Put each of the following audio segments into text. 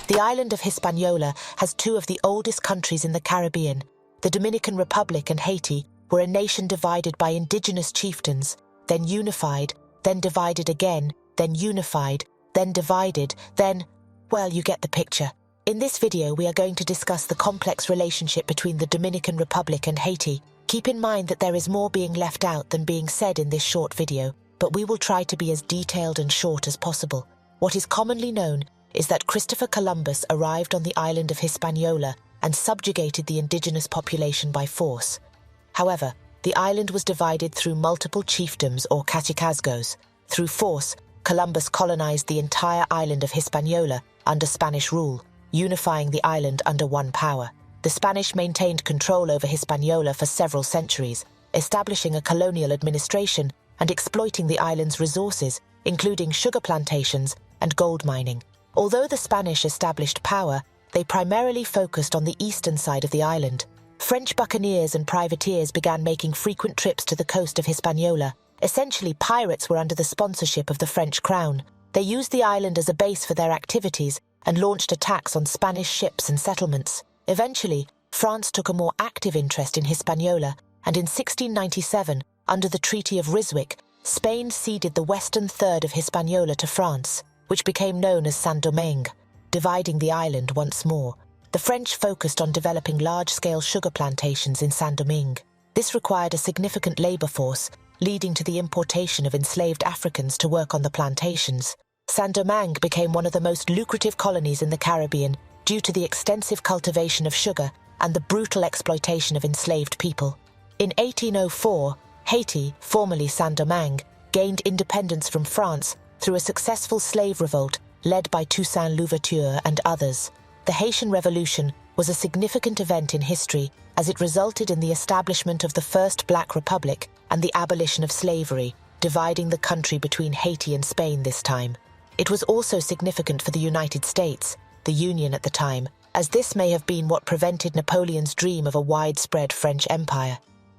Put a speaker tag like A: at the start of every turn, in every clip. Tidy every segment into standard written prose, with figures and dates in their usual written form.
A: The island of Hispaniola has two of the oldest countries in the Caribbean. The Dominican Republic and Haiti were a nation divided by indigenous chieftains, then unified, then divided again, then unified, then divided, then, well, you get the picture. In this video, we are going to discuss the complex relationship between the Dominican Republic and Haiti. Keep in mind that there is more being left out than being said in this short video, but we will try to be as detailed and short as possible. What is commonly known is that Christopher Columbus arrived on the island of Hispaniola and subjugated the indigenous population by force. However, the island was divided through multiple chiefdoms or cacicazgos. Through force, Columbus colonized the entire island of Hispaniola under Spanish rule, unifying the island under one power. The Spanish maintained control over Hispaniola for several centuries, establishing a colonial administration and exploiting the island's resources, including sugar plantations and gold mining. Although the Spanish established power, they primarily focused on the eastern side of the island. French buccaneers and privateers began making frequent trips to the coast of Hispaniola. Essentially, pirates were under the sponsorship of the French crown. They used the island as a base for their activities and launched attacks on Spanish ships and settlements. Eventually, France took a more active interest in Hispaniola, and in 1697, under the Treaty of Ryswick, Spain ceded the western third of Hispaniola to France, which became known as Saint-Domingue, dividing the island once more. The French focused on developing large-scale sugar plantations in Saint-Domingue. This required a significant labor force, leading to the importation of enslaved Africans to work on the plantations. Saint-Domingue became one of the most lucrative colonies in the Caribbean due to the extensive cultivation of sugar and the brutal exploitation of enslaved people. In 1804, Haiti, formerly Saint-Domingue, gained independence from France through a successful slave revolt led by Toussaint Louverture and others. The Haitian Revolution was a significant event in history as it resulted in the establishment of the first Black Republic and the abolition of slavery, dividing the country between Haiti and Spain this time. It was also significant for the United States, the Union at the time, as this may have been what prevented Napoleon's dream of a widespread French empire.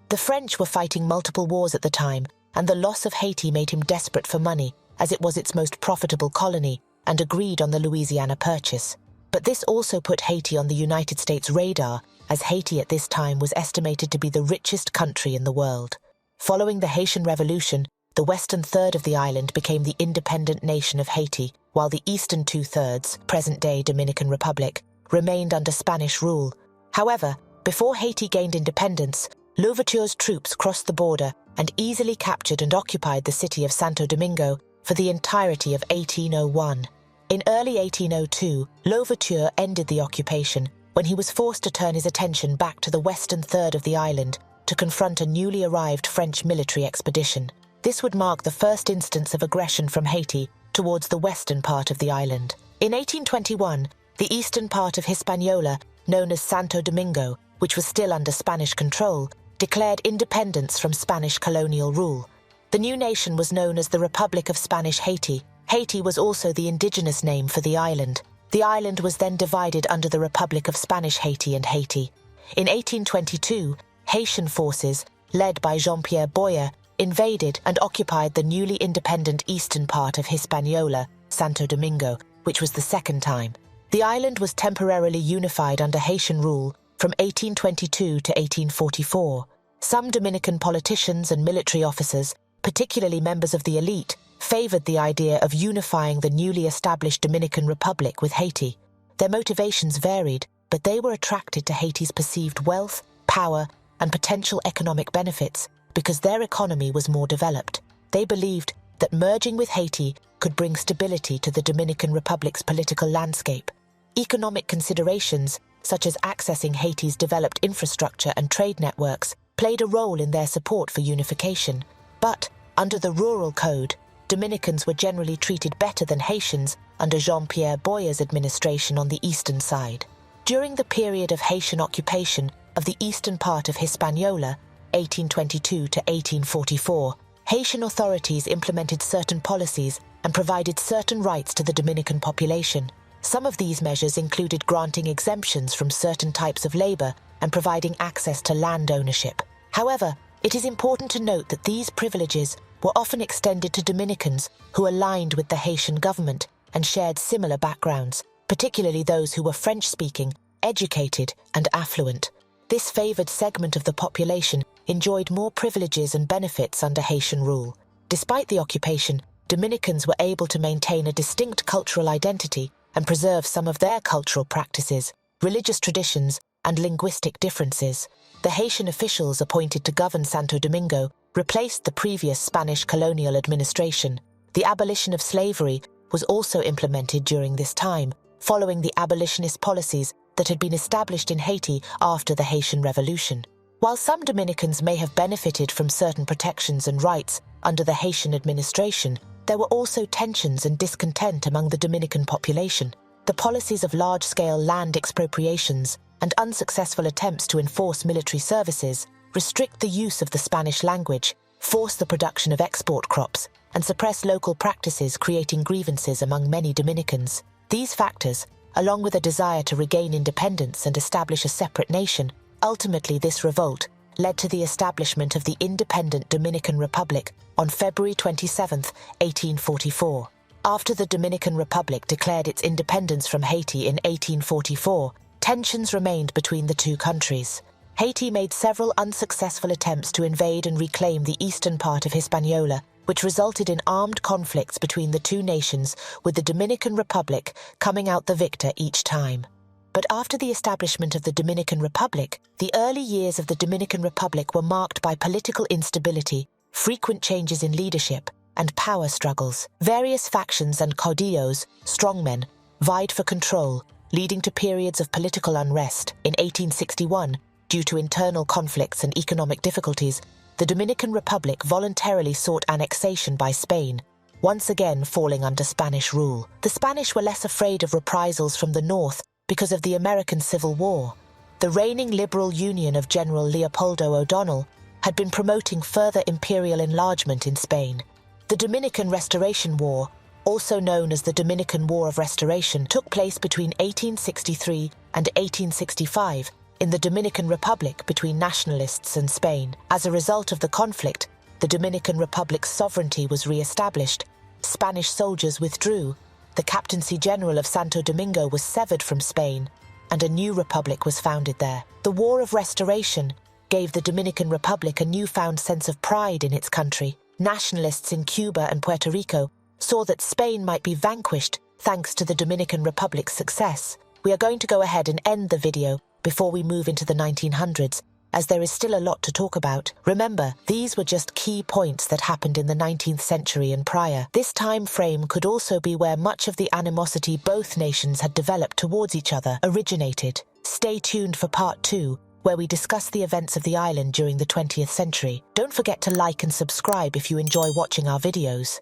A: The French were fighting multiple wars at the time, and the loss of Haiti made him desperate for money, as it was its most profitable colony, and agreed on the Louisiana Purchase. But this also put Haiti on the United States' radar, as Haiti at this time was estimated to be the richest country in the world. Following the Haitian Revolution, the western third of the island became the independent nation of Haiti, while the eastern two-thirds, present-day Dominican Republic, remained under Spanish rule. However, before Haiti gained independence, Louverture's troops crossed the border and easily captured and occupied the city of Santo Domingo for the entirety of 1801. In early 1802, Louverture ended the occupation when he was forced to turn his attention back to the western third of the island to confront a newly arrived French military expedition. This would mark the first instance of aggression from Haiti towards the western part of the island. In 1821, the eastern part of Hispaniola, known as Santo Domingo, which was still under Spanish control, declared independence from Spanish colonial rule. The new nation was known as the Republic of Spanish Haiti. Haiti was also the indigenous name for the island. The island was then divided under the Republic of Spanish Haiti and Haiti. In 1822, Haitian forces, led by Jean-Pierre Boyer, invaded and occupied the newly independent eastern part of Hispaniola, Santo Domingo, which was the second time. The island was temporarily unified under Haitian rule from 1822 to 1844. Some Dominican politicians and military officers, particularly members of the elite, favored the idea of unifying the newly established Dominican Republic with Haiti. Their motivations varied, but they were attracted to Haiti's perceived wealth, power, and potential economic benefits because their economy was more developed. They believed that merging with Haiti could bring stability to the Dominican Republic's political landscape. Economic considerations, such as accessing Haiti's developed infrastructure and trade networks, played a role in their support for unification. But, under the Rural Code, Dominicans were generally treated better than Haitians under Jean-Pierre Boyer's administration on the eastern side. During the period of Haitian occupation of the eastern part of Hispaniola, 1822 to 1844, Haitian authorities implemented certain policies and provided certain rights to the Dominican population. Some of these measures included granting exemptions from certain types of labor and providing access to land ownership. However, it is important to note that these privileges were often extended to Dominicans who aligned with the Haitian government and shared similar backgrounds. particularly those who were French-speaking, educated, and affluent. This favoured segment of the population enjoyed more privileges and benefits under Haitian rule. Despite the occupation, Dominicans were able to maintain a distinct cultural identity and preserve some of their cultural practices, religious traditions, and linguistic differences. The Haitian officials appointed to govern Santo Domingo replaced the previous Spanish colonial administration. The abolition of slavery was also implemented during this time, following the abolitionist policies that had been established in Haiti after the Haitian Revolution. While some Dominicans may have benefited from certain protections and rights under the Haitian administration, there were also tensions and discontent among the Dominican population. The policies of large-scale land expropriations and unsuccessful attempts to enforce military services, restrict the use of the Spanish language, force the production of export crops, and suppress local practices, creating grievances among many Dominicans. These factors, along with a desire to regain independence and establish a separate nation, ultimately this revolt led to the establishment of the independent Dominican Republic on February 27, 1844. After the Dominican Republic declared its independence from Haiti in 1844, tensions remained between the two countries. Haiti made several unsuccessful attempts to invade and reclaim the eastern part of Hispaniola, which resulted in armed conflicts between the two nations, with the Dominican Republic coming out the victor each time. But after the establishment of the Dominican Republic, the early years of the Dominican Republic were marked by political instability, frequent changes in leadership, and power struggles. Various factions and caudillos, strongmen, vied for control, leading to periods of political unrest. In 1861, due to internal conflicts and economic difficulties, the Dominican Republic voluntarily sought annexation by Spain, once again falling under Spanish rule. The Spanish were less afraid of reprisals from the north because of the American Civil War. The reigning Liberal Union of General Leopoldo O'Donnell had been promoting further imperial enlargement in Spain. The Dominican Restoration War, also known as the Dominican War of Restoration, took place between 1863 and 1865 in the Dominican Republic between nationalists and Spain. As a result of the conflict, the Dominican Republic's sovereignty was re-established, Spanish soldiers withdrew, the Captaincy General of Santo Domingo was severed from Spain, and a new republic was founded there. The War of Restoration gave the Dominican Republic a newfound sense of pride in its country. Nationalists in Cuba and Puerto Rico saw that Spain might be vanquished thanks to the Dominican Republic's success. We are going to go ahead and end the video before we move into the 1900s, as there is still a lot to talk about. Remember, these were just key points that happened in the 19th century and prior. This time frame could also be where much of the animosity both nations had developed towards each other originated. Stay tuned for part 2, where we discuss the events of the island during the 20th century. Don't forget to like and subscribe if you enjoy watching our videos.